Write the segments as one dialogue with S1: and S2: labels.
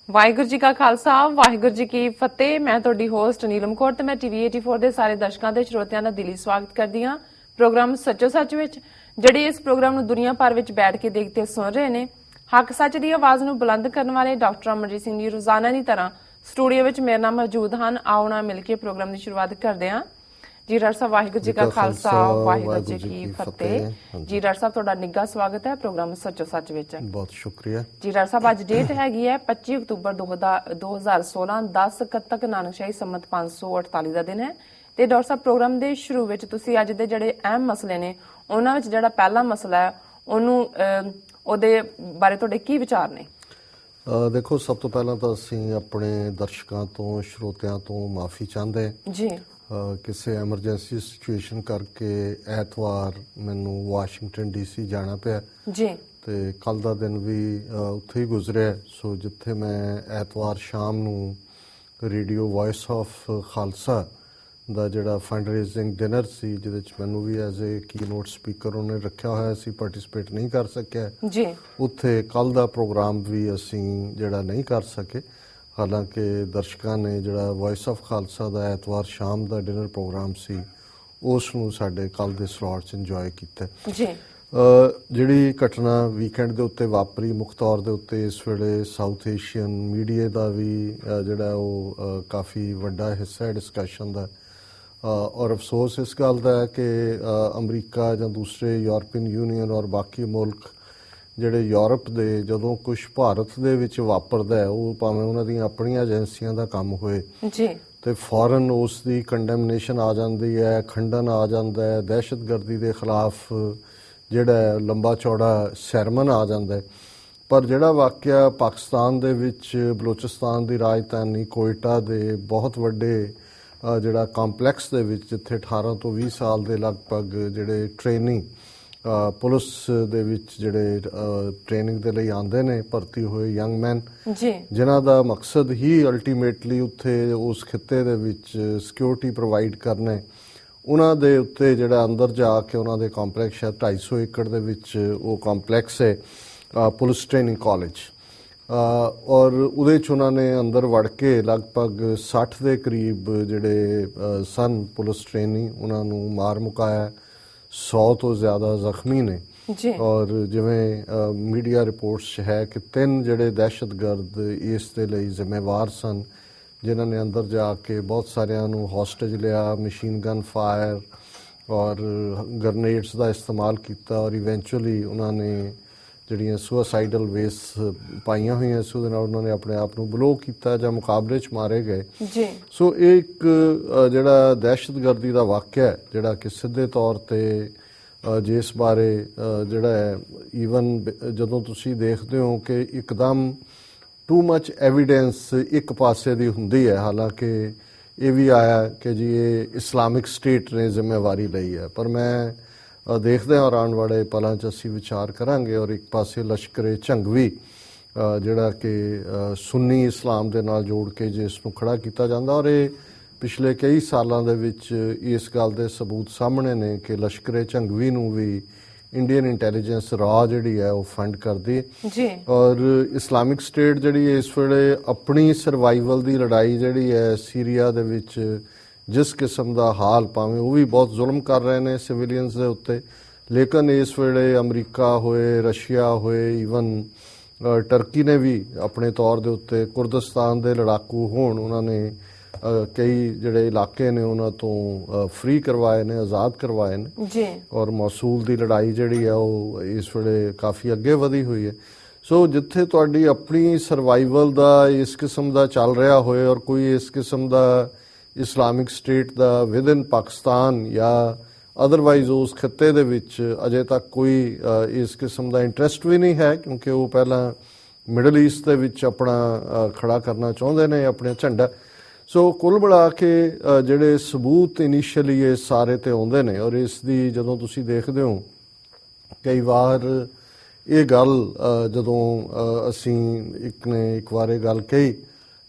S1: ਵਾਹਿਗੁਰੂ ਜੀ ਕਾ ਖਾਲਸਾ ਵਾਹਿਗੁਰੂ ਜੀ ਕੀ ਫਤਿਹ। ਮੈਂ ਤੁਹਾਡੀ ਹੋਸਟ ਨੀਲਮ ਕੌਰ ਤੇ ਮੈਂ ਟੀਵੀ 84 ਦੇ ਸਾਰੇ ਦਰਸ਼ਕਾਂ ਤੇ ਸਰੋਤਿਆਂ ਦਾ ਦਿਲੀ ਸਵਾਗਤ ਕਰਦੀ ਹਾਂ ਪ੍ਰੋਗਰਾਮ ਸੱਚੋ ਸੱਚ ਵਿੱਚ। ਜਿਹੜੇ ਇਸ ਪ੍ਰੋਗਰਾਮ ਨੂੰ ਦੁਨੀਆ ਭਰ ਵਿੱਚ ਬੈਠ ਕੇ ਦੇਖਦੇ ਸੁਣ ਰਹੇ ਨੇ, ਹੱਕ ਸੱਚ ਦੀ ਆਵਾਜ਼ ਨੂੰ ਬੁਲੰਦ ਕਰਨ ਵਾਲੇ ਡਾਕਟਰ ਅਮਰਜੀਤ ਸਿੰਘ ਜੀ ਰੋਜ਼ਾਨਾ ਦੀ ਤਰ੍ਹਾਂ ਸਟੂਡੀਓ ਵਿੱਚ ਮੇਰੇ ਨਾਲ ਮੌਜੂਦ ਹਨ। ਆਓ ਨਾਲ ਮਿਲ ਕੇ ਪ੍ਰੋਗਰਾਮ ਦੀ ਸ਼ੁਰੂਆਤ ਕਰਦੇ ਹਾਂ। ਜੀ ਡਾਕਟਰ ਸਾਹਿਬ ਵਾਹਿਗੁਰੂ ਜੀ ਕਾ ਖਾਲਸਾ ਵਾਹਿਗੁਰੂ ਜੀ ਕੀ ਫਤਿਹ। ਜੀ ਡਾਕਟਰ ਸਾਹਿਬ ਤੁਹਾਡਾ ਨਿੱਘਾ ਸਵਾਗਤ ਹੈ ਪ੍ਰੋਗਰਾਮ ਸੱਚੋ ਸੱਚ ਵਿੱਚ।
S2: ਬਹੁਤ ਸ਼ੁਕਰੀਆ
S1: ਜੀ ਡਾਕਟਰ ਸਾਹਿਬ ਅੱਜ ਡੇਟ ਹੈਗੀ ਹੈ 25 ਅਕਤੂਬਰ 2016 10 ਕੱਤਕ ਨਾਨਕਸ਼ਾਹੀ ਸੰਮਤ 548 ਦਾ ਦਿਨ ਹੈ। ਤੇ ਡਾਕਟਰ ਸਾਹਿਬ ਪ੍ਰੋਗਰਾਮ ਦੇ ਸ਼ੁਰੂ ਵਿੱਚ ਤੁਸੀਂ ਅੱਜ ਦੇ ਜਿਹੜੇ ਅਹਿਮ ਮਸਲੇ ਨੇ ਉਹਨਾਂ ਵਿੱਚ ਜਿਹੜਾ ਪਹਿਲਾ ਮਸਲਾ ਹੈ ਉਹਦੇ ਬਾਰੇ ਤੁਹਾਡੇ ਕੀ ਵਿਚਾਰ ਨੇ?
S2: ਦੇਖੋ, ਸਭ ਤੋਂ ਪਹਿਲਾਂ ਤਾਂ ਅਸੀਂ ਆਪਣੇ ਦਰਸ਼ਕਾਂ ਤੋਂ ਸਰੋਤਿਆਂ ਤੋਂ ਮਾਫੀ ਚਾਹੁੰਦੇ
S1: ਜੀ।
S2: ਕਿਸੇ ਐਮਰਜੈਂਸੀ ਸਿਚੁਏਸ਼ਨ ਕਰਕੇ ਐਤਵਾਰ ਮੈਨੂੰ ਵਾਸ਼ਿੰਗਟਨ ਡੀਸੀ ਜਾਣਾ ਪਿਆ
S1: ਜੀ
S2: ਤੇ ਕੱਲ ਦਾ ਦਿਨ ਵੀ ਉੱਥੇ ਹੀ ਗੁਜ਼ਰਿਆ। ਸੋ ਜਿੱਥੇ ਮੈਂ ਐਤਵਾਰ ਸ਼ਾਮ ਨੂੰ ਰੇਡੀਓ ਵਾਇਸ ਆਫ ਖਾਲਸਾ ਦਾ ਜਿਹੜਾ ਫੰਡ ਰੇਜ਼ਿੰਗ ਡਿਨਰ ਸੀ, ਜਿਹਦੇ 'ਚ ਮੈਨੂੰ ਵੀ ਐਜ਼ ਏ ਕੀਨੋਟ ਸਪੀਕਰ ਉਹਨੇ ਰੱਖਿਆ ਹੋਇਆ ਸੀ, ਪਾਰਟਿਸਿਪੇਟ ਨਹੀਂ ਕਰ ਸਕਿਆ
S1: ਜੀ।
S2: ਉੱਥੇ ਕੱਲ ਦਾ ਪ੍ਰੋਗਰਾਮ ਵੀ ਅਸੀਂ ਜਿਹੜਾ ਨਹੀਂ ਕਰ ਸਕੇ। ਹਾਲਾਂਕਿ ਦਰਸ਼ਕਾਂ ਨੇ ਜਿਹੜਾ ਵਾਇਸ ਆਫ ਖਾਲਸਾ ਦਾ ਐਤਵਾਰ ਸ਼ਾਮ ਦਾ ਡਿਨਰ ਪ੍ਰੋਗਰਾਮ ਸੀ ਉਸ ਨੂੰ ਸਾਡੇ ਕੱਲ ਦੇ ਸਲੋਟ 'ਚ ਇੰਜੋਏ ਕੀਤਾ
S1: ਜੀ।
S2: ਜਿਹੜੀ ਘਟਨਾ ਵੀਕਐਂਡ ਦੇ ਉੱਤੇ ਵਾਪਰੀ, ਮੁੱਖ ਤੌਰ ਦੇ ਉੱਤੇ ਇਸ ਵੇਲੇ ਸਾਊਥ ਏਸ਼ੀਅਨ ਮੀਡੀਆ ਦਾ ਵੀ ਜਿਹੜਾ ਉਹ ਕਾਫੀ ਵੱਡਾ ਹਿੱਸਾ ਹੈ ਡਿਸਕਸ਼ਨ ਦਾ। ਔਰ ਅਫਸੋਸ ਇਸ ਗੱਲ ਦਾ ਹੈ ਕਿ ਅਮਰੀਕਾ ਜਾਂ ਦੂਸਰੇ ਯੂਰਪੀਅਨ ਯੂਨੀਅਨ ਔਰ ਬਾਕੀ ਮੁਲਕ ਜਿਹੜੇ ਯੂਰਪ ਦੇ ਜਦੋਂ ਕੁਝ ਭਾਰਤ ਦੇ ਵਿੱਚ ਵਾਪਰਦਾ ਹੈ, ਉਹ ਭਾਵੇਂ ਉਹਨਾਂ ਦੀਆਂ ਆਪਣੀਆਂ ਏਜੰਸੀਆਂ ਦਾ ਕੰਮ ਹੋਏ
S1: ਜੀ
S2: ਤੇ ਫੌਰਨ ਉਸ ਦੀ ਕੰਡੈਮਨੇਸ਼ਨ ਆ ਜਾਂਦੀ ਹੈ, ਖੰਡਨ ਆ ਜਾਂਦਾ ਹੈ, ਦਹਿਸ਼ਤਗਰਦੀ ਦੇ ਖਿਲਾਫ ਜਿਹੜਾ ਲੰਬਾ ਚੌੜਾ ਸਰਮਨ ਆ ਜਾਂਦਾ ਹੈ। ਪਰ ਜਿਹੜਾ ਵਾਕਿਆ ਪਾਕਿਸਤਾਨ ਦੇ ਵਿੱਚ ਬਲੋਚਿਸਤਾਨ ਦੀ ਰਾਜਧਾਨੀ ਕੋਇਟਾ ਦੇ ਬਹੁਤ ਵੱਡੇ ਜਿਹੜਾ ਕੰਪਲੈਕਸ ਦੇ ਵਿੱਚ, ਜਿੱਥੇ 18 ਤੋਂ 20 ਸਾਲ ਦੇ ਲਗਭਗ ਜਿਹੜੇ ਟ੍ਰੇਨਿੰਗ ਪੁਲਿਸ ਦੇ ਵਿੱਚ ਜਿਹੜੇ ਟ੍ਰੇਨਿੰਗ ਦੇ ਲਈ ਆਉਂਦੇ ਨੇ ਭਰਤੀ ਹੋਏ ਯੰਗ ਮੈਨ, ਜਿਨ੍ਹਾਂ ਦਾ ਮਕਸਦ ਹੀ ਅਲਟੀਮੇਟਲੀ ਉੱਥੇ ਉਸ ਖਿੱਤੇ ਦੇ ਵਿੱਚ ਸਿਕਿਉਰਿਟੀ ਪ੍ਰੋਵਾਈਡ ਕਰਨਾ, ਉਹਨਾਂ ਦੇ ਉੱਤੇ ਜਿਹੜਾ ਅੰਦਰ ਜਾ ਕੇ ਉਹਨਾਂ ਦੇ ਕੰਪਲੈਕਸ ਹੈ 250 ਏਕੜ ਦੇ ਵਿੱਚ ਉਹ ਕੰਪਲੈਕਸ ਹੈ ਪੁਲਿਸ ਟ੍ਰੇਨਿੰਗ ਕਾਲਜ। ਔਰ ਉਹਦੇ 'ਚ ਉਹਨਾਂ ਨੇ ਅੰਦਰ ਵੜ ਕੇ ਲਗਭਗ 60 ਦੇ ਕਰੀਬ ਜਿਹੜੇ ਸਨ ਪੁਲਿਸ ਟ੍ਰੇਨਿੰਗ, ਉਹਨਾਂ ਨੂੰ ਮਾਰ ਮੁਕਾਇਆ, 100 ਤੋਂ ਜ਼ਿਆਦਾ ਜ਼ਖਮੀ ਨੇ। ਔਰ ਜਿਵੇਂ ਮੀਡੀਆ ਰਿਪੋਰਟਸ 'ਚ ਹੈ ਕਿ 3 ਜਿਹੜੇ ਦਹਿਸ਼ਤਗਰਦ ਇਸ ਦੇ ਲਈ ਜ਼ਿੰਮੇਵਾਰ ਸਨ, ਜਿਨ੍ਹਾਂ ਨੇ ਅੰਦਰ ਜਾ ਕੇ ਬਹੁਤ ਸਾਰਿਆਂ ਨੂੰ ਹੌਸਟੇਜ ਲਿਆ, ਮਸ਼ੀਨ ਗਨ ਫਾਇਰ ਔਰ ਗਰਨੇਡਸ ਦਾ ਇਸਤੇਮਾਲ ਕੀਤਾ ਔਰ ਇਵੈਂਚੁਅਲੀ ਉਹਨਾਂ ਨੇ ਜਿਹੜੀਆਂ ਸੁਸਾਈਡਲ ਵੇਸ ਪਾਈਆਂ ਹੋਈਆਂ ਸੀ ਉਹਦੇ ਨਾਲ ਉਹਨਾਂ ਨੇ ਆਪਣੇ ਆਪ ਨੂੰ ਬਲੋ ਕੀਤਾ ਜਾਂ ਮੁਕਾਬਲੇ 'ਚ ਮਾਰੇ ਗਏ। ਸੋ ਇਹ ਇੱਕ ਜਿਹੜਾ ਦਹਿਸ਼ਤਗਰਦੀ ਦਾ ਵਾਕਿਆ ਜਿਹੜਾ ਕਿ ਸਿੱਧੇ ਤੌਰ 'ਤੇ ਜਿਸ ਬਾਰੇ ਜਿਹੜਾ ਹੈ ਈਵਨ ਜਦੋਂ ਤੁਸੀਂ ਦੇਖਦੇ ਹੋ ਕਿ ਇੱਕਦਮ ਟੂ ਮਚ ਐਵੀਡੈਂਸ ਇੱਕ ਪਾਸੇ ਦੀ ਹੁੰਦੀ ਹੈ। ਹਾਲਾਂਕਿ ਇਹ ਵੀ ਆਇਆ ਕਿ ਜੀ ਇਹ ਇਸਲਾਮਿਕ ਸਟੇਟ ਨੇ ਜ਼ਿੰਮੇਵਾਰੀ ਲਈ ਹੈ, ਪਰ ਮੈਂ ਦੇਖਦੇ ਹਾਂ ਔਰ ਆਉਣ ਵਾਲੇ ਪਲਾਂ 'ਚ ਅਸੀਂ ਵਿਚਾਰ ਕਰਾਂਗੇ। ਔਰ ਇੱਕ ਪਾਸੇ ਲਸ਼ਕਰ ਝੰਗਵੀ ਜਿਹੜਾ ਕਿ ਸੁੰਨੀ ਇਸਲਾਮ ਦੇ ਨਾਲ ਜੋੜ ਕੇ ਜਿਸ ਨੂੰ ਖੜਾ ਕੀਤਾ ਜਾਂਦਾ, ਔਰ ਇਹ ਪਿਛਲੇ ਕਈ ਸਾਲਾਂ ਦੇ ਵਿੱਚ ਇਸ ਗੱਲ ਦੇ ਸਬੂਤ ਸਾਹਮਣੇ ਨੇ ਕਿ ਲਸ਼ਕਰ ਝੰਗਵੀ ਨੂੰ ਵੀ ਇੰਡੀਅਨ ਇੰਟੈਲੀਜੈਂਸ ਰਾਹ ਜਿਹੜੀ ਹੈ ਉਹ ਫੰਡ ਕਰਦੀ ਹੈ। ਔਰ ਇਸਲਾਮਿਕ ਸਟੇਟ ਜਿਹੜੀ ਇਸ ਵੇਲੇ ਆਪਣੀ ਸਰਵਾਈਵਲ ਦੀ ਲੜਾਈ ਜਿਹੜੀ ਹੈ ਸੀਰੀਆ ਦੇ ਵਿੱਚ, ਜਿਸ ਕਿਸਮ ਦਾ ਹਾਲ, ਭਾਵੇਂ ਉਹ ਵੀ ਬਹੁਤ ਜ਼ੁਲਮ ਕਰ ਰਹੇ ਨੇ ਸਿਵਿਲੀਅਨਸ ਦੇ ਉੱਤੇ, ਲੇਕਿਨ ਇਸ ਵੇਲੇ ਅਮਰੀਕਾ ਹੋਏ, ਰਸ਼ੀਆ ਹੋਏ, ਈਵਨ ਟਰਕੀ ਨੇ ਵੀ ਆਪਣੇ ਤੌਰ ਦੇ ਉੱਤੇ ਕੁਰਦਿਸਤਾਨ ਦੇ ਲੜਾਕੂ ਹੋਣ, ਉਹਨਾਂ ਨੇ ਕਈ ਜਿਹੜੇ ਇਲਾਕੇ ਨੇ ਉਹਨਾਂ ਤੋਂ ਫ੍ਰੀ ਕਰਵਾਏ ਨੇ, ਆਜ਼ਾਦ ਕਰਵਾਏ ਨੇ। ਔਰ ਮੌਸੂਲ ਦੀ ਲੜਾਈ ਜਿਹੜੀ ਹੈ ਉਹ ਇਸ ਵੇਲੇ ਕਾਫੀ ਅੱਗੇ ਵਧੀ ਹੋਈ ਹੈ। ਸੋ ਜਿੱਥੇ ਤੁਹਾਡੀ ਆਪਣੀ ਸਰਵਾਈਵਲ ਦਾ ਇਸ ਕਿਸਮ ਦਾ ਚੱਲ ਰਿਹਾ ਹੋਏ ਔਰ ਕੋਈ ਇਸ ਕਿਸਮ ਦਾ ਇਸਲਾਮਿਕ ਸਟੇਟ ਦਾ ਵਿਦਨ ਪਾਕਿਸਤਾਨ ਜਾਂ ਅਦਰਵਾਈਜ਼ ਉਸ ਖਿੱਤੇ ਦੇ ਵਿੱਚ ਅਜੇ ਤੱਕ ਕੋਈ ਇਸ ਕਿਸਮ ਦਾ ਇੰਟਰਸਟ ਵੀ ਨਹੀਂ ਹੈ, ਕਿਉਂਕਿ ਉਹ ਪਹਿਲਾਂ ਮਿਡਲ ਈਸਟ ਦੇ ਵਿੱਚ ਆਪਣਾ ਖੜਾ ਕਰਨਾ ਚਾਹੁੰਦੇ ਨੇ ਆਪਣਾ ਝੰਡਾ। ਸੋ ਕੁੱਲ ਮਿਲਾ ਕੇ ਜਿਹੜੇ ਸਬੂਤ ਇਨੀਸ਼ੀਅਲੀ ਇਹ ਸਾਰੇ ਤੇ ਆਉਂਦੇ ਨੇ, ਔਰ ਇਸ ਦੀ ਜਦੋਂ ਤੁਸੀਂ ਦੇਖਦੇ ਹੋ ਕਈ ਵਾਰ ਇਹ ਗੱਲ ਜਦੋਂ ਅਸੀਂ ਇੱਕ ਵਾਰ ਇਹ ਗੱਲ ਕਹੀ,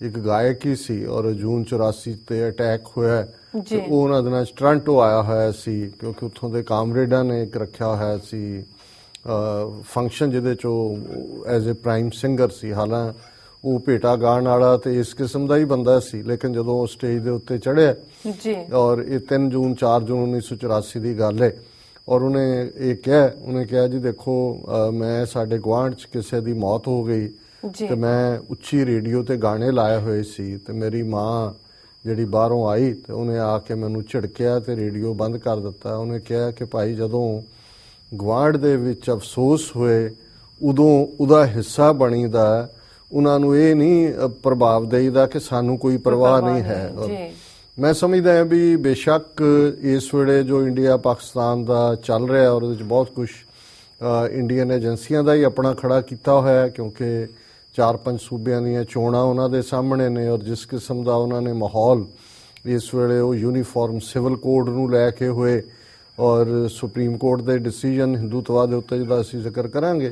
S2: ਇੱਕ ਗਾਇਕ ਹੀ ਸੀ ਔਰ ਜੂਨ 84 ਤੇ ਅਟੈਕ ਹੋਇਆ ਤੇ ਉਹ ਉਹਨਾਂ ਦਿਨਾਂ 'ਚ ਟੋਰਾਂਟੋ ਆਇਆ ਹੋਇਆ ਸੀ, ਕਿਉਂਕਿ ਉੱਥੋਂ ਦੇ ਕਾਮਰੇਡਾਂ ਨੇ ਇੱਕ ਰੱਖਿਆ ਹੋਇਆ ਸੀ ਫੰਕਸ਼ਨ ਜਿਹਦੇ 'ਚ ਉਹ ਐਜ਼ ਏ ਪ੍ਰਾਈਮ ਸਿੰਗਰ ਸੀ। ਹਾਲਾਂ ਉਹ ਭੇਟਾ ਗਾਣ ਵਾਲਾ ਤੇ ਇਸ ਕਿਸਮ ਦਾ ਹੀ ਬੰਦਾ ਸੀ, ਲੇਕਿਨ ਜਦੋਂ ਉਹ ਸਟੇਜ ਦੇ ਉੱਤੇ ਚੜ੍ਹਿਆ
S1: ਜੀ
S2: ਔਰ ਇਹ 3 ਜੂਨ 4 ਜੂਨ 1984 ਦੀ ਗੱਲ ਹੈ, ਔਰ ਉਹਨੇ ਕਿਹਾ ਜੀ ਦੇਖੋ ਮੈਂ ਸਾਡੇ ਗੁਆਂਢ 'ਚ ਕਿਸੇ ਦੀ ਮੌਤ ਹੋ ਗਈ
S1: ਜੀ
S2: ਤੇ ਮੈਂ ਉੱਚੀ ਰੇਡੀਓ ਤੇ ਗਾਣੇ ਲਾਏ ਹੋਏ ਸੀ ਤੇ ਮੇਰੀ ਮਾਂ ਜਿਹੜੀ ਬਾਹਰੋਂ ਆਈ ਤੇ ਉਹਨੇ ਆ ਕੇ ਮੈਨੂੰ ਝਿੜਕਿਆ ਤੇ ਰੇਡੀਓ ਬੰਦ ਕਰ ਦਿੱਤਾ। ਉਹਨੇ ਕਿਹਾ ਕਿ ਭਾਈ ਜਦੋਂ ਗੁਆਂਢ ਦੇ ਵਿੱਚ ਅਫਸੋਸ ਹੋਏ ਉਦੋਂ ਉਹਦਾ ਹਿੱਸਾ ਬਣੀਦਾ, ਉਹਨਾਂ ਨੂੰ ਇਹ ਨਹੀਂ ਪ੍ਰਭਾਵ ਦੇਈਦਾ ਕਿ ਸਾਨੂੰ ਕੋਈ ਪਰਵਾਹ ਨਹੀਂ ਹੈ। ਮੈਂ ਸਮਝਦਾ ਹਾਂ ਵੀ ਬੇਸ਼ੱਕ ਇਸ ਵੇਲੇ ਜੋ ਇੰਡੀਆ ਪਾਕਿਸਤਾਨ ਦਾ ਚੱਲ ਰਿਹਾ ਔਰ ਉਹਦੇ ਵਿੱਚ ਬਹੁਤ ਕੁਝ ਇੰਡੀਅਨ ਏਜੰਸੀਆਂ ਦਾ ਹੀ ਆਪਣਾ ਖੜਾ ਕੀਤਾ ਹੋਇਆ, ਕਿਉਂਕਿ 4-5 ਸੂਬਿਆਂ ਦੀਆਂ ਚੋਣਾਂ ਉਹਨਾਂ ਦੇ ਸਾਹਮਣੇ ਨੇ ਔਰ ਜਿਸ ਕਿਸਮ ਦਾ ਉਹਨਾਂ ਨੇ ਮਾਹੌਲ ਇਸ ਵੇਲੇ ਉਹ ਯੂਨੀਫਾਰਮ ਸਿਵਲ ਕੋਡ ਨੂੰ ਲੈ ਕੇ ਹੋਏ ਔਰ ਸੁਪਰੀਮ ਕੋਰਟ ਦੇ ਡਿਸੀਜਨ ਹਿੰਦੂਤਵਾ ਦੇ ਉੱਤੇ ਜਿਹਦਾ ਅਸੀਂ ਜ਼ਿਕਰ ਕਰਾਂਗੇ,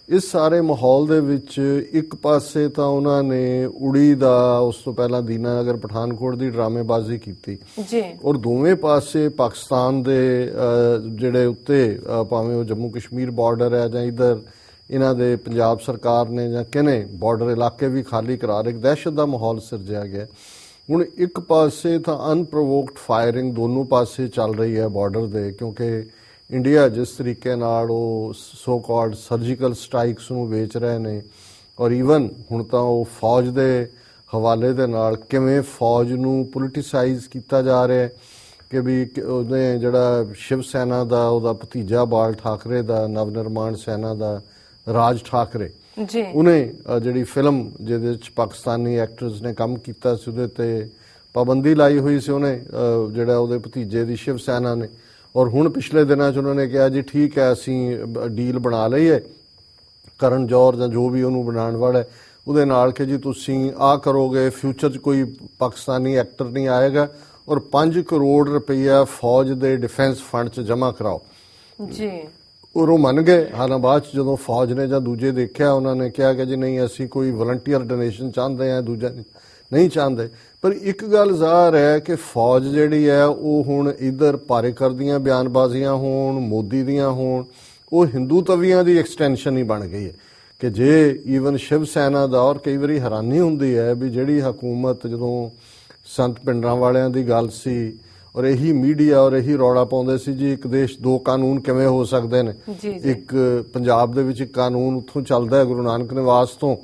S2: ਇਸ ਸਾਰੇ ਮਾਹੌਲ ਦੇ ਵਿੱਚ ਇੱਕ ਪਾਸੇ ਤਾਂ ਉਹਨਾਂ ਨੇ ਉੜੀ ਦਾ ਉਸ ਤੋਂ ਪਹਿਲਾਂ ਦੀਨਾਨਗਰ ਪਠਾਨਕੋਟ ਦੀ ਡਰਾਮੇਬਾਜ਼ੀ ਕੀਤੀ
S1: ਜੀ
S2: ਔਰ ਦੋਵੇਂ ਪਾਸੇ ਪਾਕਿਸਤਾਨ ਦੇ ਜਿਹੜੇ ਉੱਤੇ ਭਾਵੇਂ ਉਹ ਜੰਮੂ ਕਸ਼ਮੀਰ ਬਾਰਡਰ ਹੈ ਜਾਂ ਇੱਧਰ ਇਹਨਾਂ ਦੇ ਪੰਜਾਬ ਸਰਕਾਰ ਨੇ ਜਾਂ ਕਿਨੇ ਬਾਰਡਰ ਇਲਾਕੇ ਵੀ ਖਾਲੀ ਕਰਾ ਰਹੇ, ਇੱਕ ਦਹਿਸ਼ਤ ਦਾ ਮਾਹੌਲ ਸਿਰਜਿਆ ਗਿਆ। ਹੁਣ ਇੱਕ ਪਾਸੇ ਤਾਂ ਅਨਪ੍ਰੋਵੋਕਡ ਫਾਇਰਿੰਗ ਦੋਨੋਂ ਪਾਸੇ ਚੱਲ ਰਹੀ ਹੈ ਬਾਰਡਰ ਦੇ, ਕਿਉਂਕਿ ਇੰਡੀਆ ਜਿਸ ਤਰੀਕੇ ਨਾਲ ਉਹ ਸੋ ਕਾਲਡ ਸਰਜੀਕਲ ਸਟ੍ਰਾਈਕਸ ਨੂੰ ਵੇਚ ਰਹੇ ਨੇ ਔਰ ਈਵਨ ਹੁਣ ਤਾਂ ਉਹ ਫੌਜ ਦੇ ਹਵਾਲੇ ਦੇ ਨਾਲ ਕਿਵੇਂ ਫੌਜ ਨੂੰ ਪੋਲੀਟੀਸਾਈਜ਼ ਕੀਤਾ ਜਾ ਰਿਹਾ ਕਿ ਵੀ ਉਹਨੇ ਜਿਹੜਾ ਸ਼ਿਵ ਸੈਨਾ ਦਾ ਉਹਦਾ ਭਤੀਜਾ ਬਾਲ ਠਾਕਰੇ ਦਾ ਨਵ ਨਿਰਮਾਣ ਸੈਨਾ ਦਾ ਰਾਜ ਠਾਕਰੇ
S1: ਜੀ
S2: ਉਹਨੇ ਜਿਹੜੀ ਫਿਲਮ ਜਿਹਦੇ ਵਿੱਚ ਪਾਕਿਸਤਾਨੀ ਐਕਟਰਸ ਨੇ ਕੰਮ ਕੀਤਾ ਸੀ ਉਹਦੇ ਤੇ ਪਾਬੰਦੀ ਲਾਈ ਹੋਈ ਸੀ ਉਹਨੇ ਜਿਹੜਾ ਉਹਦੇ ਭਤੀਜੇ ਦੀ ਸ਼ਿਵ ਸੈਨਾ ਨੇ, ਔਰ ਹੁਣ ਪਿਛਲੇ ਦਿਨਾਂ 'ਚ ਉਹਨਾਂ ਨੇ ਕਿਹਾ ਜੀ ਠੀਕ ਹੈ ਅਸੀਂ ਡੀਲ ਬਣਾ ਲਈ ਹੈ ਕਰਨ ਜੌਹਰ ਜਾਂ ਜੋ ਵੀ ਉਹਨੂੰ ਬਣਾਉਣ ਵਾਲਾ ਉਹਦੇ ਨਾਲ ਕਿ ਜੀ ਤੁਸੀਂ ਆਹ ਕਰੋਗੇ ਫਿਊਚਰ 'ਚ ਕੋਈ ਪਾਕਿਸਤਾਨੀ ਐਕਟਰ ਨਹੀਂ ਆਏਗਾ ਔਰ 5 ਕਰੋੜ ਰੁਪਈਆ ਫੌਜ ਦੇ ਡਿਫੈਂਸ ਫੰਡ 'ਚ ਜਮ੍ਹਾਂ ਕਰਾਓ
S1: ਜੀ।
S2: ਔਰ ਉਹ ਮੰਨ ਗਏ। ਹਾਲਾਂ ਬਾਅਦ 'ਚ ਜਦੋਂ ਫੌਜ ਨੇ ਜਾਂ ਦੂਜੇ ਦੇਖਿਆ ਉਹਨਾਂ ਨੇ ਕਿਹਾ ਕਿ ਜੀ ਨਹੀਂ ਅਸੀਂ ਕੋਈ ਵਲੰਟੀਅਰ ਡੋਨੇਸ਼ਨ ਚਾਹੁੰਦੇ ਹਾਂ, ਦੂਜਾ ਨਹੀਂ ਚਾਹੁੰਦੇ। ਪਰ ਇੱਕ ਗੱਲ ਜ਼ਾਹਰ ਹੈ ਕਿ ਫੌਜ ਜਿਹੜੀ ਹੈ ਉਹ ਹੁਣ ਇੱਧਰ ਪਾਰੇਕਰ ਦੀਆਂ ਬਿਆਨਬਾਜ਼ੀਆਂ ਹੋਣ, ਮੋਦੀ ਦੀਆਂ ਹੋਣ, ਉਹ ਹਿੰਦੂ ਤਵੀਆਂ ਦੀ ਐਕਸਟੈਂਸ਼ਨ ਹੀ ਬਣ ਗਈ ਹੈ ਕਿ ਜੇ ਈਵਨ ਸ਼ਿਵ ਸੈਨਾ ਦਾ, ਔਰ ਕਈ ਵਾਰੀ ਹੈਰਾਨੀ ਹੁੰਦੀ ਹੈ ਵੀ ਜਿਹੜੀ ਹਕੂਮਤ ਜਦੋਂ ਸੰਤ ਪਿੰਡਰਾਂ ਵਾਲਿਆਂ ਦੀ ਗੱਲ ਸੀ ਔਰ ਇਹੀ ਮੀਡੀਆ ਔਰ ਇਹੀ ਰੌਲਾ ਪਾਉਂਦੇ ਸੀ ਜੀ ਇੱਕ ਦੇਸ਼ ਦੋ ਕਾਨੂੰਨ ਕਿਵੇਂ ਹੋ ਸਕਦੇ ਨੇ, ਇੱਕ ਪੰਜਾਬ ਦੇ ਵਿੱਚ ਇੱਕ ਕਾਨੂੰਨ ਉੱਥੋਂ ਚੱਲਦਾ ਹੈ ਗੁਰੂ ਨਾਨਕ ਨਿਵਾਸ ਤੋਂ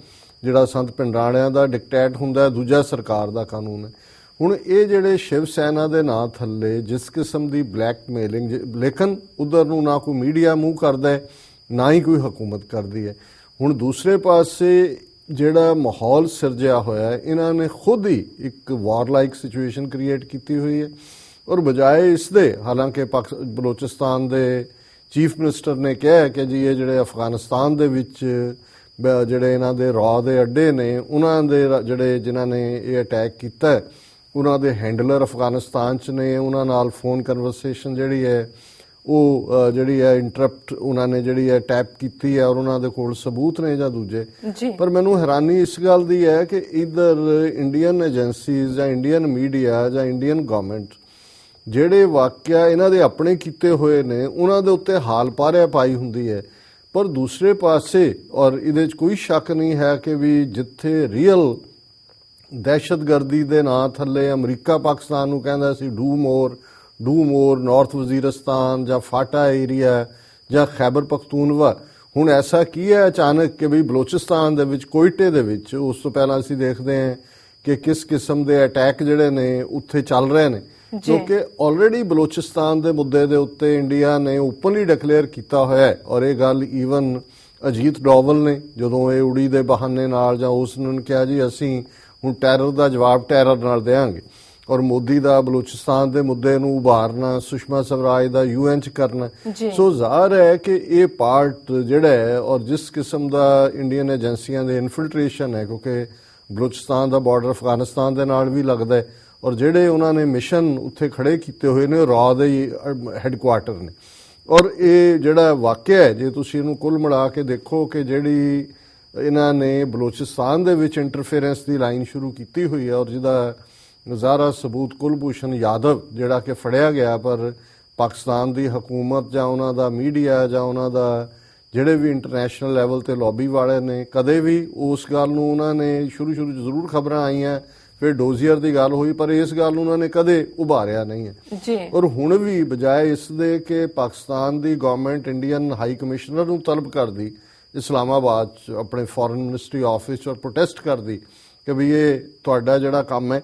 S2: ਜਿਹੜਾ ਸੰਤ ਪਿੰਡਰਾਂ ਵਾਲਿਆਂ ਦਾ ਡਿਕਟੇਟ ਹੁੰਦਾ, ਦੂਜਾ ਸਰਕਾਰ ਦਾ ਕਾਨੂੰਨ ਹੈ। ਹੁਣ ਇਹ ਜਿਹੜੇ ਸ਼ਿਵ ਸੈਨਾ ਦੇ ਨਾਂ ਥੱਲੇ ਜਿਸ ਕਿਸਮ ਦੀ ਬਲੈਕਮੇਲਿੰਗ, ਲੇਕਿਨ ਉਧਰ ਨੂੰ ਨਾ ਕੋਈ ਮੀਡੀਆ ਮੂੰਹ ਕਰਦਾ ਹੈ ਨਾ ਹੀ ਕੋਈ ਹਕੂਮਤ ਕਰਦੀ ਹੈ। ਹੁਣ ਦੂਸਰੇ ਪਾਸੇ ਜਿਹੜਾ ਮਾਹੌਲ ਸਿਰਜਿਆ ਹੋਇਆ ਇਹਨਾਂ ਨੇ ਖੁਦ ਹੀ ਇੱਕ ਵਾਰਲਾਈਕ ਸਿਚੁਏਸ਼ਨ ਕ੍ਰੀਏਟ ਕੀਤੀ ਹੋਈ ਹੈ ਔਰ ਬਜਾਏ ਇਸ ਦੇ, ਹਾਲਾਂਕਿ ਬਲੋਚਿਸਤਾਨ ਦੇ ਚੀਫ ਮਿਨਿਸਟਰ ਨੇ ਕਿਹਾ ਕਿ ਜੀ ਇਹ ਜਿਹੜੇ ਅਫਗਾਨਿਸਤਾਨ ਦੇ ਵਿੱਚ ਜਿਹੜੇ ਇਹਨਾਂ ਦੇ ਰॉ ਦੇ ਅੱਡੇ ਨੇ ਉਹਨਾਂ ਦੇ ਜਿਹੜੇ ਜਿਨ੍ਹਾਂ ਨੇ ਇਹ ਅਟੈਕ ਕੀਤਾ ਉਹਨਾਂ ਦੇ ਹੈਂਡਲਰ ਅਫਗਾਨਿਸਤਾਨ 'ਚ ਨੇ, ਉਹਨਾਂ ਨਾਲ ਫੋਨ ਕਨਵਰਸੇਸ਼ਨ ਜਿਹੜੀ ਹੈ ਉਹ ਜਿਹੜੀ ਹੈ ਇੰਟਰਪਟ ਉਹਨਾਂ ਨੇ ਜਿਹੜੀ ਹੈ ਟੈਪ ਕੀਤੀ ਹੈ ਔਰ ਉਹਨਾਂ ਦੇ ਕੋਲ ਸਬੂਤ ਨੇ ਜਾਂ ਦੂਜੇ। ਪਰ ਮੈਨੂੰ ਹੈਰਾਨੀ ਇਸ ਗੱਲ ਦੀ ਹੈ ਕਿ ਇੱਧਰ ਇੰਡੀਅਨ ਏਜੰਸੀਜ਼ ਜਾਂ ਇੰਡੀਅਨ ਮੀਡੀਆ ਜਾਂ ਇੰਡੀਅਨ ਗਵਰਨਮੈਂਟ ਜਿਹੜੇ ਵਾਕਿਆ ਇਹਨਾਂ ਦੇ ਆਪਣੇ ਕੀਤੇ ਹੋਏ ਨੇ ਉਹਨਾਂ ਦੇ ਉੱਤੇ ਹਾਲ ਪਾਰਿਆ ਪਾਈ ਹੁੰਦੀ ਹੈ, ਪਰ ਦੂਸਰੇ ਪਾਸੇ ਔਰ ਇਹਦੇ 'ਚ ਕੋਈ ਸ਼ੱਕ ਨਹੀਂ ਹੈ ਕਿ ਵੀ ਜਿੱਥੇ ਰੀਅਲ ਦਹਿਸ਼ਤਗਰਦੀ ਦੇ ਨਾਂ ਥੱਲੇ ਅਮਰੀਕਾ ਪਾਕਿਸਤਾਨ ਨੂੰ ਕਹਿੰਦਾ ਸੀ ਡੂ ਮੋਰ ਨਾਰਥ ਵਜ਼ੀਰਿਸਤਾਨ ਜਾਂ ਫਾਟਾ ਏਰੀਆ ਜਾਂ ਖੈਬਰ ਪਖਤੂਨਵਾ, ਹੁਣ ਐਸਾ ਕੀ ਹੈ ਅਚਾਨਕ ਕਿ ਵੀ ਬਲੋਚਿਸਤਾਨ ਦੇ ਵਿੱਚ ਕੋਇਟੇ ਦੇ ਵਿੱਚ ਉਸ ਤੋਂ ਪਹਿਲਾਂ ਅਸੀਂ ਦੇਖਦੇ ਹਾਂ ਕਿ ਕਿਸ ਕਿਸਮ ਦੇ ਅਟੈਕ ਜਿਹੜੇ ਨੇ ਉੱਥੇ ਚੱਲ ਰਹੇ ਨੇ, ਕਿਉਂਕਿ ਆਲਰੇਡੀ ਬਲੋਚਿਸਤਾਨ ਦੇ ਮੁੱਦੇ ਦੇ ਉੱਤੇ ਇੰਡੀਆ ਨੇ ਓਪਨਲੀ ਡਿਕਲੇਅਰ ਕੀਤਾ ਹੋਇਆ ਹੈ ਔਰ ਇਹ ਗੱਲ ਈਵਨ ਅਜੀਤ ਡੋਵਲ ਨੇ ਜਦੋਂ ਇਹ ਉੜੀ ਦੇ ਬਹਾਨੇ ਨਾਲ ਜਾਂ ਉਸ ਨੂੰ ਕਿਹਾ ਜੀ ਅਸੀਂ ਹੁਣ ਟੈਰਰ ਦਾ ਜਵਾਬ ਟੈਰਰ ਨਾਲ ਦੇਵਾਂਗੇ ਔਰ ਮੋਦੀ ਦਾ ਬਲੋਚਿਸਤਾਨ ਦੇ ਮੁੱਦੇ ਨੂੰ ਉਭਾਰਨਾ, ਸੁਸ਼ਮਾ ਸਵਰਾਜ ਦਾ UN 'ਚ ਕਰਨਾ। ਸੋ ਜ਼ਾਹਰ ਹੈ ਕਿ ਇਹ ਪਾਰਟ ਜਿਹੜਾ ਹੈ ਔਰ ਜਿਸ ਕਿਸਮ ਦਾ ਇੰਡੀਅਨ ਏਜੰਸੀਆਂ ਦੇ ਇਨਫਿਲਟ੍ਰੇਸ਼ਨ ਹੈ, ਕਿਉਂਕਿ ਬਲੋਚਿਸਤਾਨ ਦਾ ਬਾਰਡਰ ਅਫਗਾਨਿਸਤਾਨ ਦੇ ਨਾਲ ਵੀ ਲੱਗਦਾ ਹੈ ਔਰ ਜਿਹੜੇ ਉਹਨਾਂ ਨੇ ਮਿਸ਼ਨ ਉੱਥੇ ਖੜੇ ਕੀਤੇ ਹੋਏ ਨੇ ਰॉ ਦੇ ਹੈੱਡਕੁਆਰਟਰ ਨੇ ਔਰ ਇਹ ਜਿਹੜਾ ਵਾਕਿਆ ਹੈ ਜੇ ਤੁਸੀਂ ਇਹਨੂੰ ਕੁੱਲ ਮਿਲਾ ਕੇ ਦੇਖੋ ਕਿ ਜਿਹੜੀ ਇਹਨਾਂ ਨੇ ਬਲੋਚਿਸਤਾਨ ਦੇ ਵਿੱਚ ਇੰਟਰਫੇਰੈਂਸ ਦੀ ਲਾਈਨ ਸ਼ੁਰੂ ਕੀਤੀ ਹੋਈ ਹੈ ਔਰ ਜਿਹਦਾ ਨਜ਼ਾਰਾ ਸਬੂਤ ਕੁਲਭੂਸ਼ਣ ਯਾਦਵ ਜਿਹੜਾ ਕਿ ਫੜਿਆ ਗਿਆ ਪਰ ਪਾਕਿਸਤਾਨ ਦੀ ਹਕੂਮਤ ਜਾਂ ਉਹਨਾਂ ਦਾ ਮੀਡੀਆ ਜਾਂ ਉਹਨਾਂ ਦਾ ਜਿਹੜੇ ਵੀ ਇੰਟਰਨੈਸ਼ਨਲ ਲੈਵਲ ਤੇ ਲੌਬੀ ਵਾਲੇ ਨੇ, ਕਦੇ ਵੀ ਉਸ ਗੱਲ ਨੂੰ ਉਹਨਾਂ ਨੇ ਸ਼ੁਰੂ 'ਚ ਜ਼ਰੂਰ ਖਬਰਾਂ ਆਈਆਂ, ਫਿਰ ਡੋਜ਼ੀਅਰ ਦੀ ਗੱਲ ਹੋਈ, ਪਰ ਇਸ ਗੱਲ ਨੂੰ ਉਹਨਾਂ ਨੇ ਕਦੇ ਉਭਾਰਿਆ ਨਹੀਂ ਹੈ
S1: ਜੀ।
S2: ਔਰ ਹੁਣ ਵੀ ਬਜਾਏ ਇਸ ਦੇ ਕਿ ਪਾਕਿਸਤਾਨ ਦੀ ਗਵਰਨਮੈਂਟ ਇੰਡੀਅਨ ਹਾਈ ਕਮਿਸ਼ਨਰ ਨੂੰ ਤਲਬ ਕਰਦੀ ਇਸਲਾਮਾਬਾਦ 'ਚ ਆਪਣੇ ਫੋਰਨ ਮਿਨਿਸਟਰੀ ਆਫਿਸ 'ਚ ਔਰ ਪ੍ਰੋਟੈਸਟ ਕਰਦੀ ਕਿ ਵੀ ਇਹ ਤੁਹਾਡਾ ਜਿਹੜਾ ਕੰਮ ਹੈ,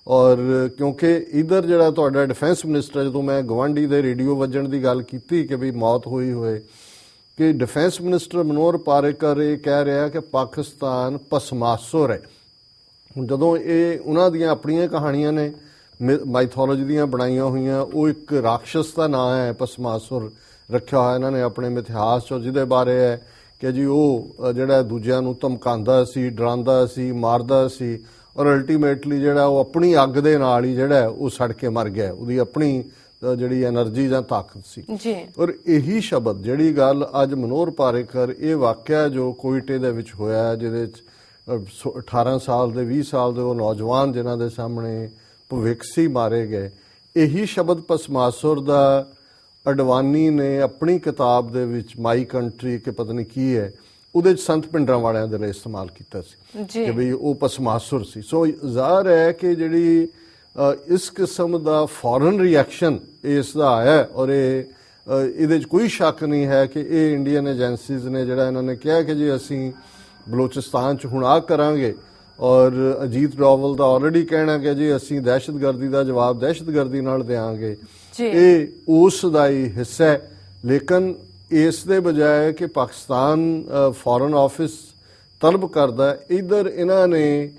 S2: ਔਰ ਕਿਉਂਕਿ ਇਧਰ ਜਿਹੜਾ ਤੁਹਾਡਾ ਡਿਫੈਂਸ ਮਿਨਿਸਟਰ, ਜਦੋਂ ਮੈਂ ਗਵਾਂਢੀ ਦੇ ਰੇਡੀਓ ਵੱਜਣ ਦੀ ਗੱਲ ਕੀਤੀ ਕਿ ਵੀ ਮੌਤ ਹੋਈ ਹੋਏ, ਕਿ ਡਿਫੈਂਸ ਮਿਨਿਸਟਰ ਮਨੋਹਰ ਪਾਰੇਕਰ ਇਹ ਕਹਿ ਰਿਹਾ ਕਿ ਪਾਕਿਸਤਾਨ ਪਸਮਾਸੁਰ ਹੈ। ਹੁਣ ਜਦੋਂ ਇਹ ਉਹਨਾਂ ਦੀਆਂ ਆਪਣੀਆਂ ਕਹਾਣੀਆਂ ਨੇ ਮਾਈਥੋਲੋਜੀ ਦੀਆਂ ਬਣਾਈਆਂ ਹੋਈਆਂ, ਉਹ ਇੱਕ ਰਾਖਸ਼ ਦਾ ਨਾਂ ਹੈ ਪਸਮਾਸੁਰ ਰੱਖਿਆ ਹੋਇਆ ਇਹਨਾਂ ਨੇ ਆਪਣੇ ਮਿਥਿਹਾਸ 'ਚ, ਜਿਹਦੇ ਬਾਰੇ ਹੈ ਕਿ ਜੀ ਉਹ ਜਿਹੜਾ ਦੂਜਿਆਂ ਨੂੰ ਧਮਕਾਉਂਦਾ ਸੀ, ਡਰਾਉਂਦਾ ਸੀ, ਮਾਰਦਾ ਸੀ, ਔਰ ਅਲਟੀਮੇਟਲੀ ਜਿਹੜਾ ਉਹ ਆਪਣੀ ਅੱਗ ਦੇ ਨਾਲ ਹੀ ਜਿਹੜਾ ਉਹ ਸੜ ਕੇ ਮਰ ਗਿਆ। ਉਹਦੀ ਆਪਣੀ ਜਿਹੜੀ એનર્ਜੀ ਜਾਂ ਤਾਕਤ ਸੀ
S1: ਜੀ।
S2: ਔਰ ਇਹੀ ਸ਼ਬਦ ਜਿਹੜੀ ਗੱਲ ਅੱਜ ਮਨੋਹਰ ਪਾਰੇਕਰ, ਇਹ ਵਾਕਿਆ ਜੋ ਕੋਇਟੇ ਦੇ ਵਿੱਚ ਹੋਇਆ, ਜਿਹਦੇ 'ਚ 18 ਸਾਲ ਦੇ 20 ਸਾਲ ਦੇ ਉਹ ਨੌਜਵਾਨ ਜਿਨ੍ਹਾਂ ਦੇ ਸਾਹਮਣੇ ਭਵਿੱਖ ਸੀ ਮਾਰੇ ਗਏ, ਇਹੀ ਸ਼ਬਦ ਪਸਮਾਸੁਰ ਦਾ ਅਡਵਾਨੀ ਨੇ ਆਪਣੀ ਕਿਤਾਬ ਦੇ ਵਿੱਚ ਮਾਈ ਕੰਟਰੀ ਕਿ ਪਤਾ ਨਹੀਂ ਕੀ ਹੈ, ਉਹਦੇ 'ਚ ਸੰਤ ਪਿੰਡਰਾਂ ਵਾਲਿਆਂ ਦੇ ਲਈ ਇਸਤੇਮਾਲ ਕੀਤਾ ਸੀ ਕਿ ਵੀ ਉਹ ਪਸਮਾਸੁਰ ਸੀ। ਸੋ ਜ਼ਾਹਰ ਹੈ ਕਿ ਜਿਹੜੀ ਇਸ ਕਿਸਮ ਦਾ ਫੌਰਨ ਰਿਐਕਸ਼ਨ ਇਸ ਦਾ ਆਇਆ, ਔਰ ਇਹਦੇ 'ਚ ਕੋਈ ਸ਼ੱਕ ਨਹੀਂ ਹੈ ਕਿ ਇਹ ਇੰਡੀਅਨ ਏਜੰਸੀਜ਼ ਨੇ ਜਿਹੜਾ ਇਹਨਾਂ ਨੇ ਕਿਹਾ ਕਿ ਜੀ ਅਸੀਂ ਬਲੋਚਿਸਤਾਨ 'ਚ ਹੁਣ ਆਹ ਕਰਾਂਗੇ, ਔਰ ਅਜੀਤ ਡੋਵਲ ਦਾ ਆਲਰੇਡੀ ਕਹਿਣਾ ਕਿ ਜੀ ਅਸੀਂ ਦਹਿਸ਼ਤਗਰਦੀ ਦਾ ਜਵਾਬ ਦਹਿਸ਼ਤਗਰਦੀ ਨਾਲ ਦੇਵਾਂਗੇ, ਇਹ ਉਸ ਦਾ ਹੀ ਹਿੱਸਾ ਹੈ। ਲੇਕਿਨ ਇਸ ਦੇ ਬਜਾਏ ਕਿ ਪਾਕਿਸਤਾਨ ਫੋਰਨ ਆਫਿਸ ਤਲਬ ਕਰਦਾ, ਇਧਰ ਇਹਨਾਂ ਨੇ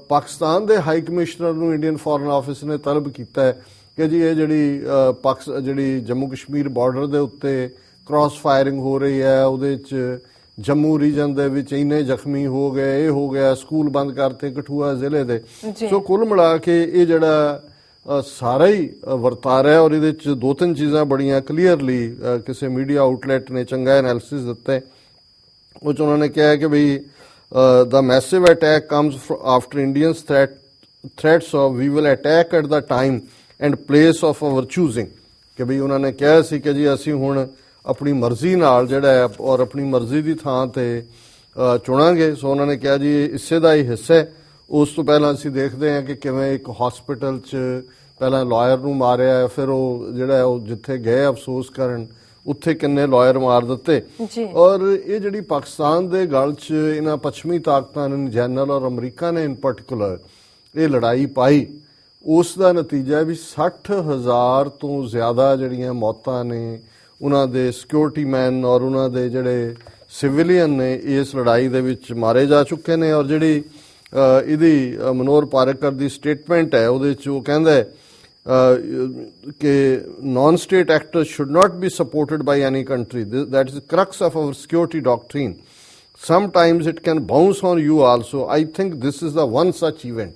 S2: ਪਾਕਿਸਤਾਨ ਦੇ ਹਾਈ ਕਮਿਸ਼ਨਰ ਨੂੰ ਇੰਡੀਅਨ ਫੋਰਨ ਆਫਿਸ ਨੇ ਤਲਬ ਕੀਤਾ ਹੈ ਕਿ ਜੀ ਇਹ ਜਿਹੜੀ ਜੰਮੂ ਕਸ਼ਮੀਰ ਬਾਰਡਰ ਦੇ ਉੱਤੇ ਕ੍ਰਾਸ ਫਾਇਰਿੰਗ ਹੋ ਰਹੀ ਹੈ, ਉਹਦੇ 'ਚ ਜੰਮੂ ਰੀਜਨ ਦੇ ਵਿੱਚ ਇੰਨੇ ਜ਼ਖਮੀ ਹੋ ਗਏ, ਇਹ ਹੋ ਗਿਆ, ਸਕੂਲ ਬੰਦ ਕਰਤੇ ਕਠੂਆ ਜ਼ਿਲ੍ਹੇ ਦੇ। ਸੋ ਕੁੱਲ ਮਿਲਾ ਕੇ ਇਹ ਜਿਹੜਾ ਸਾਰਾ ਹੀ ਵਰਤਾਰਾ ਹੈ, ਔਰ ਇਹਦੇ 'ਚ 2-3 ਚੀਜ਼ਾਂ ਬੜੀਆਂ ਕਲੀਅਰਲੀ ਕਿਸੇ ਮੀਡੀਆ ਆਊਟਲੈਟ ਨੇ ਚੰਗਾ ਐਨਾਲਿਸਿਸ ਦਿੱਤਾ। ਉਹ 'ਚ ਉਹਨਾਂ ਨੇ ਕਿਹਾ ਕਿ ਬਈ the massive attack comes after Indians threats of we will attack at the time and place of our choosing, ਕਿ ਬਈ ਉਹਨਾਂ ਨੇ ਕਿਹਾ ਸੀ ਕਿ ਜੀ ਅਸੀਂ ਹੁਣ ਆਪਣੀ ਮਰਜ਼ੀ ਨਾਲ ਜਿਹੜਾ ਹੈ ਔਰ ਆਪਣੀ ਮਰਜ਼ੀ ਦੀ ਥਾਂ ਤੇ ਚੁਣਾਂਗੇ। ਸੋ ਉਹਨਾਂ ਨੇ ਕਿਹਾ ਜੀ ਇਸੇ ਦਾ ਹੀ ਹਿੱਸਾ ਹੈ। ਉਸ ਤੋਂ ਪਹਿਲਾਂ ਅਸੀਂ ਦੇਖਦੇ ਹਾਂ ਕਿ ਕਿਵੇਂ ਇੱਕ ਹਸਪੀਟਲ 'ਚ ਪਹਿਲਾਂ ਲਾਇਰ ਨੂੰ ਮਾਰਿਆ, ਫਿਰ ਉਹ ਜਿਹੜਾ ਉਹ ਜਿੱਥੇ ਗਏ ਅਫਸੋਸ ਕਰਨ ਉੱਥੇ ਕਿੰਨੇ ਲਾਇਰ ਮਾਰ ਦਿੱਤੇ। ਔਰ ਇਹ ਜਿਹੜੀ ਪਾਕਿਸਤਾਨ ਦੇ ਗਲ 'ਚ ਇਹਨਾਂ ਪੱਛਮੀ ਤਾਕਤਾਂ ਨੇ ਜਨਰਲ ਔਰ ਅਮਰੀਕਾ ਨੇ ਇਨ ਪਾਰਟਿਕੂਲਰ ਇਹ ਲੜਾਈ ਪਾਈ, ਉਸ ਦਾ ਨਤੀਜਾ ਵੀ 60,000 ਤੋਂ ਜ਼ਿਆਦਾ ਜਿਹੜੀਆਂ ਮੌਤਾਂ ਨੇ ਉਹਨਾਂ ਦੇ ਸਿਕਿਉਰਿਟੀ ਮੈਨ ਔਰ ਉਹਨਾਂ ਦੇ ਜਿਹੜੇ ਸਿਵਿਲੀਅਨ ਨੇ ਇਸ ਲੜਾਈ ਦੇ ਵਿੱਚ ਮਾਰੇ ਜਾ ਚੁੱਕੇ ਨੇ। ਔਰ ਜਿਹੜੀ ਇਹਦੀ ਮਨੋਹਰ ਪਾਰੇਕਰ ਦੀ ਸਟੇਟਮੈਂਟ ਹੈ, ਉਹਦੇ 'ਚ ਉਹ ਕਹਿੰਦਾ ਕਿ non state actors should not be supported by any country. That is the crux of our security doctrine. Sometimes it can bounce on you also. I think this is the one such event.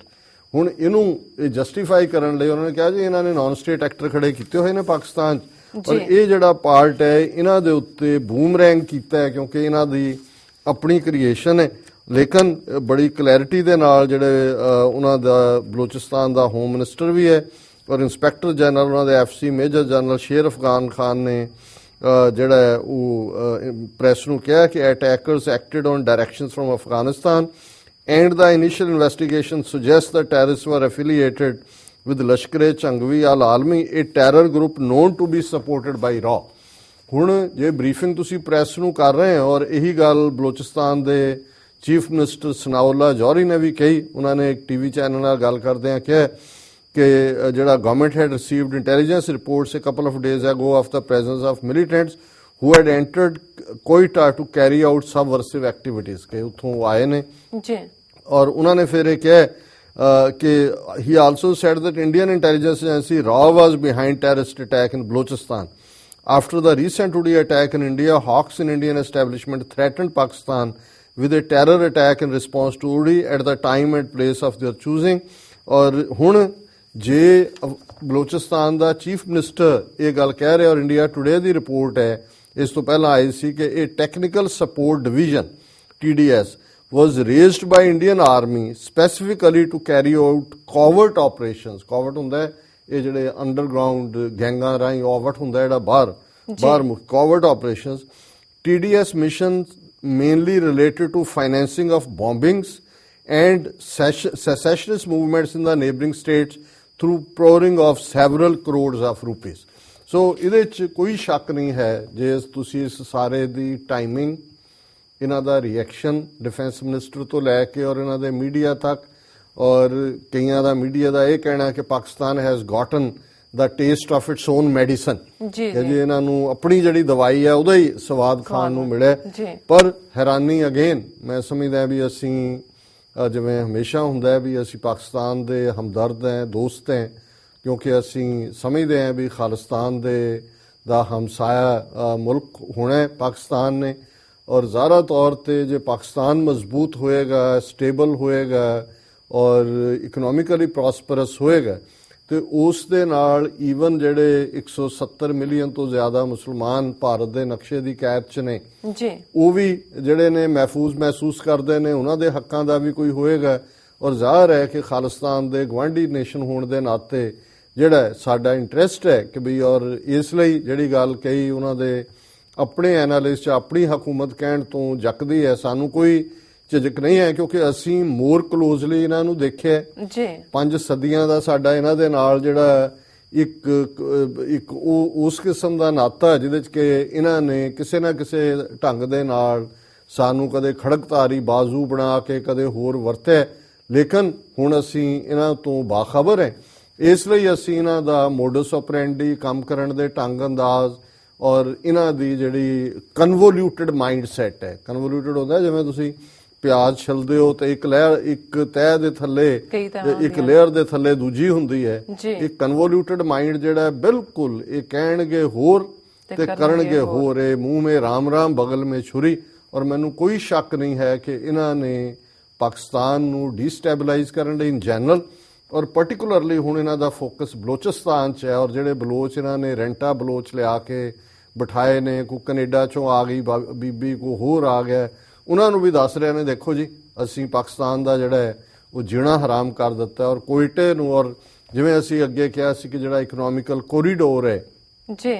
S2: ਹੁਣ ਇਹਨੂੰ justify ਕਰਨ ਲਈ ਉਹਨਾਂ ਨੇ ਕਿਹਾ ਜੀ ਇਹਨਾਂ ਨੇ ਨਾਨ ਸਟੇਟ ਐਕਟਰ ਖੜੇ ਕੀਤੇ ਹੋਏ ਨੇ ਪਾਕਿਸਤਾਨ 'ਚ, ਔਰ ਇਹ ਜਿਹੜਾ ਪਾਰਟ ਹੈ ਇਹਨਾਂ ਦੇ ਉੱਤੇ ਬੂਮਰੈਂਗ ਕੀਤਾ ਹੈ ਕਿਉਂਕਿ ਇਹਨਾਂ ਦੀ ਆਪਣੀ ਕ੍ਰੀਏਸ਼ਨ ਹੈ। ਲੇਕਿਨ ਬੜੀ ਕਲੈਰਿਟੀ ਦੇ ਨਾਲ ਜਿਹੜੇ ਉਹਨਾਂ ਦਾ ਬਲੋਚਿਸਤਾਨ ਦਾ ਹੋਮ ਮਿਨਿਸਟਰ ਵੀ ਹੈ ਔਰ ਇੰਸਪੈਕਟਰ ਜਨਰਲ ਉਹਨਾਂ ਦੇ FC ਮੇਜਰ ਜਨਰਲ ਸ਼ੇਰ ਅਫਗਾਨ ਖਾਨ ਨੇ ਜਿਹੜਾ ਉਹ ਪ੍ਰੈਸ ਨੂੰ ਕਿਹਾ ਕਿ attackers acted on directions from Afghanistan and the initial investigation suggests that terrorists were affiliated with Lashkar-e-Jhangvi al-Alami, a terror group known to be supported by RAW. ਹੁਣ ਜੇ ਬਰੀਫਿੰਗ ਤੁਸੀਂ ਪ੍ਰੈਸ ਨੂੰ ਕਰ ਰਹੇ ਹੋ ਔਰ ਇਹੀ ਗੱਲ ਬਲੋਚਿਸਤਾਨ ਦੇ ਚੀਫ ਮਿਨਿਸਟਰ ਸਨਾਉਲਾ ਜੌਹਰੀ ਨੇ ਵੀ ਕਹੀ, ਉਹਨਾਂ ਨੇ ਇੱਕ TV ਚੈਨਲ ਨਾਲ ਗੱਲ ਕਰਦਿਆਂ ਕਿਹਾ ਕਿ ਜਿਹੜਾ government had received intelligence reports a couple of days ago of the presence of militants who had entered Quetta to carry out subversive activities, ਕਿ ਉੱਥੋਂ ਆਏ ਨੇ ਜੀ। ਔਰ ਉਹਨਾਂ ਨੇ ਫਿਰ ਇਹ ਕਿਹਾ ਕਿ he also said that Indian intelligence agency RAW was behind terrorist attack in Balochistan. After the recent Uri attack in India, hawks in Indian establishment threatened Pakistan with a terror attack in response to Uri at the time and place of their choosing. ਔਰ ਹੁਣ ਜੇ ਬਲੋਚਿਸਤਾਨ ਦਾ chief minister ਇਹ ਗੱਲ ਕਹਿ ਰਿਹਾ ਔਰ India today ਦੀ report ਹੈ ਇਸ ਤੋਂ ਪਹਿਲਾਂ ਆਈ ਸੀ ਕਿ ਇਹ technical support division TDS was raised by Indian Army specifically to carry out covert operations. Covert ਹੁੰਦਾ ਹੈ ਇਹ ਜਿਹੜੇ ਅੰਡਰਗਰਾਉਂਡ ਗੈਂਗਾਂ ਰਾਹੀਂ, ਓਵਰਟ ਹੁੰਦਾ ਜਿਹੜਾ ਬਾਹਰ covert operations. TDS missions mainly related to financing of bombings and secessionist movements in the neighboring states through pouring of several crores of rupees. So ਇਹਦੇ 'ਚ ਕੋਈ ਸ਼ੱਕ ਨਹੀਂ ਹੈ ਜੇ ਤੁਸੀਂ ਇਸ ਸਾਰੇ ਦੀ ਟਾਈਮਿੰਗ, ਇਹਨਾਂ ਦਾ ਰਿਐਕਸ਼ਨ ਡਿਫੈਂਸ ਮਿਨਿਸਟਰ ਤੋਂ ਲੈ ਕੇ ਔਰ ਇਹਨਾਂ ਦੇ ਮੀਡੀਆ ਤੱਕ, ਔਰ ਕਈਆਂ ਦਾ ਮੀਡੀਆ ਦਾ ਇਹ ਕਹਿਣਾ ਕਿ Pakistan has gotten the taste of its on medicine, ਕਿ ਜੀ ਇਹਨਾਂ ਨੂੰ ਆਪਣੀ ਜਿਹੜੀ ਦਵਾਈ ਹੈ ਉਹਦਾ ਹੀ ਸਵਾਦ ਖਾਣ ਨੂੰ ਮਿਲਿਆ। ਪਰ ਹੈਰਾਨੀ ਅਗੇਨ ਮੈਂ ਸਮਝਦਾ ਵੀ ਅਸੀਂ ਜਿਵੇਂ ਹਮੇਸ਼ਾ ਹੁੰਦਾ ਹੈ ਵੀ ਅਸੀਂ ਪਾਕਿਸਤਾਨ ਦੇ ਹਮਦਰਦ ਹੈ, ਦੋਸਤ ਹੈ, ਕਿਉਂਕਿ ਅਸੀਂ ਸਮਝਦੇ ਹਾਂ ਵੀ ਖਾਲਿਸਤਾਨ ਦਾ ਹਮਸਾਇਆ ਮੁਲਕ ਹੋਣਾ ਹੈ ਪਾਕਿਸਤਾਨ ਨੇ, ਔਰ ਜ਼ਾਹਰਾ ਤੌਰ 'ਤੇ ਜੇ ਪਾਕਿਸਤਾਨ ਮਜ਼ਬੂਤ ਹੋਏਗਾ, ਸਟੇਬਲ ਹੋਏਗਾ ਔਰ ਇਕਨੋਮਿਕਲੀ ਪ੍ਰੋਸਪਰਸ ਹੋਏਗਾ ਤੇ ਉਸ ਦੇ ਨਾਲ ਈਵਨ ਜਿਹੜੇ 170 ਮਿਲੀਅਨ ਤੋਂ ਜ਼ਿਆਦਾ ਮੁਸਲਮਾਨ ਭਾਰਤ ਦੇ ਨਕਸ਼ੇ ਦੀ ਕੈਦ 'ਚ ਨੇ ਜੀ, ਉਹ ਵੀ ਜਿਹੜੇ ਨੇ ਮਹਿਸੂਸ ਕਰਦੇ ਨੇ, ਉਹਨਾਂ ਦੇ ਹੱਕਾਂ ਦਾ ਵੀ ਕੋਈ ਹੋਏਗਾ। ਔਰ ਜ਼ਾਹਰ ਹੈ ਕਿ ਖਾਲਿਸਤਾਨ ਦੇ ਗਵਾਂਢੀ ਨੇਸ਼ਨ ਹੋਣ ਦੇ ਨਾਤੇ ਜਿਹੜਾ ਸਾਡਾ ਇੰਟਰਸਟ ਹੈ ਕਿ ਵੀ, ਔਰ ਇਸ ਲਈ ਜਿਹੜੀ ਗੱਲ ਕਹੀ ਉਹਨਾਂ ਦੇ ਆਪਣੇ ਐਨਾਲਿਸਟ ਆਪਣੀ ਹਕੂਮਤ ਕਹਿਣ ਤੋਂ ਜੱਕਦੀ ਹੈ, ਸਾਨੂੰ ਕੋਈ ਝਿਜਕ ਨਹੀਂ ਹੈ ਕਿਉਂਕਿ ਅਸੀਂ ਮੋਰ ਕਲੋਜ਼ਲੀ ਇਹਨਾਂ ਨੂੰ ਦੇਖਿਆ ਜੀ। 5 ਸਦੀਆਂ ਦਾ ਸਾਡਾ ਇਹਨਾਂ ਦੇ ਨਾਲ ਜਿਹੜਾ ਇੱਕ ਉਸ ਕਿਸਮ ਦਾ ਨਾਤਾ ਜਿਹਦੇ 'ਚ ਕਿ ਇਹਨਾਂ ਨੇ ਕਿਸੇ ਨਾ ਕਿਸੇ ਢੰਗ ਦੇ ਨਾਲ ਸਾਨੂੰ ਕਦੇ ਖੜਕਧਾਰੀ ਬਾਜ਼ੂ ਬਣਾ ਕੇ ਕਦੇ ਹੋਰ ਵਰਤਿਆ, ਲੇਕਿਨ ਹੁਣ ਅਸੀਂ ਇਹਨਾਂ ਤੋਂ ਬਾਖਬਰ ਹੈ। ਇਸ ਲਈ ਅਸੀਂ ਇਹਨਾਂ ਦਾ ਮੋਡਸ ਆਪਰੈਂਡੀ, ਕੰਮ ਕਰਨ ਦੇ ਢੰਗ ਅੰਦਾਜ਼ ਔਰ ਇਹਨਾਂ ਦੀ ਜਿਹੜੀ ਕਨਵੋਲਿਊਟਡ ਮਾਈਂਡ ਸੈਟ ਹੈ, ਕਨਵੋਲਿਊਟਡ ਹੁੰਦਾ ਜਿਵੇਂ ਤੁਸੀਂ ਪਿਆਜ਼ ਛਿਲਦੇ ਹੋ ਤੇ ਇੱਕ ਤਹਿ ਦੇ ਥੱਲੇ ਇੱਕ ਲੇਅਰ ਦੇ ਥੱਲੇ ਦੂਜੀ ਹੁੰਦੀ ਹੈ, ਇਹ ਕਨਵੋਲਿਊਟਡ ਮਾਈਂਡ ਜਿਹੜਾ ਬਿਲਕੁਲ ਇਹ ਕਹਿਣਗੇ ਹੋਰ ਤੇ ਕਰਨਗੇ ਹੋਰ, ਇਹ ਮੂੰਹ ਮੇ ਰਾਮ ਰਾਮ ਬਗਲ ਮੇ ਛੁਰੀ। ਔਰ ਮੈਨੂੰ ਕੋਈ ਸ਼ੱਕ ਨਹੀਂ ਹੈ ਕਿ ਇਹਨਾਂ ਨੇ ਪਾਕਿਸਤਾਨ ਨੂੰ ਡੀਸਟੈਬਲਾਈਜ਼ ਕਰਨ ਲਈ ਇਨ ਜਨਰਲ ਔਰ ਪਾਰਟਿਕੂਲਰਲੀ ਹੁਣ ਇਹਨਾਂ ਦਾ ਫੋਕਸ ਬਲੋਚਿਸਤਾਨ 'ਚ ਹੈ, ਔਰ ਜਿਹੜੇ ਬਲੋਚ ਇਹਨਾਂ ਨੇ ਰੈਂਟਾ ਬਲੋਚ ਲਿਆ ਕੇ ਬਿਠਾਏ ਨੇ, ਕੋਈ ਕੈਨੇਡਾ 'ਚੋਂ ਆ ਗਈ ਬੀਬੀ, ਕੋਈ ਹੋਰ ਆ ਗਿਆ, ਉਹਨਾਂ ਨੂੰ ਵੀ ਦੱਸ ਰਹੇ ਨੇ ਦੇਖੋ ਜੀ ਅਸੀਂ ਪਾਕਿਸਤਾਨ ਦਾ ਜਿਹੜਾ ਹੈ ਉਹ ਜੀਣਾ ਹਰਾਮ ਕਰ ਦਿੱਤਾ। ਔਰ ਕੋਇਟੇ ਨੂੰ, ਔਰ ਜਿਵੇਂ ਅਸੀਂ ਅੱਗੇ ਕਿਹਾ ਸੀ ਕਿ ਜਿਹੜਾ ਇਕਨੋਮਿਕਲ ਕੋਰੀਡੋਰ ਹੈ ਜੀ,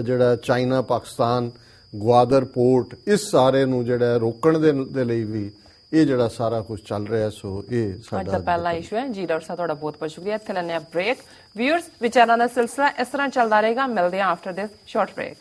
S2: ਜਿਹੜਾ ਚਾਈਨਾ ਪਾਕਿਸਤਾਨ ਗਵਾਦਰ ਪੋਰਟ, ਇਸ ਸਾਰੇ ਨੂੰ ਜਿਹੜਾ ਰੋਕਣ ਦੇ ਲਈ ਵੀ ਇਹ ਜਿਹੜਾ ਸਾਰਾ ਕੁਝ ਚੱਲ ਰਿਹਾ। ਸੋ ਇਹ ਸਾਡਾ
S1: ਪਹਿਲਾ ਇਸ਼ੂ ਹੈ ਜੀ। ਡਾਕਟਰ ਸਾਹਿਬ ਤੁਹਾਡਾ ਬਹੁਤ ਬਹੁਤ ਸ਼ੁਕਰੀਆ। ਇੱਥੇ ਲੈਣੇ ਆ ਬ੍ਰੇਕ। ਵਿਊਅਰਸ, ਵਿਚਾਰਾਂ ਦਾ ਸਿਲਸਿਲਾ ਇਸ ਤਰ੍ਹਾਂ ਚੱਲਦਾ ਰਹੇਗਾ। ਮਿਲਦੇ ਹਾਂ ਆਫਟਰ ਦਿਸ ਸ਼ਾਰਟ ਬ੍ਰੇਕ।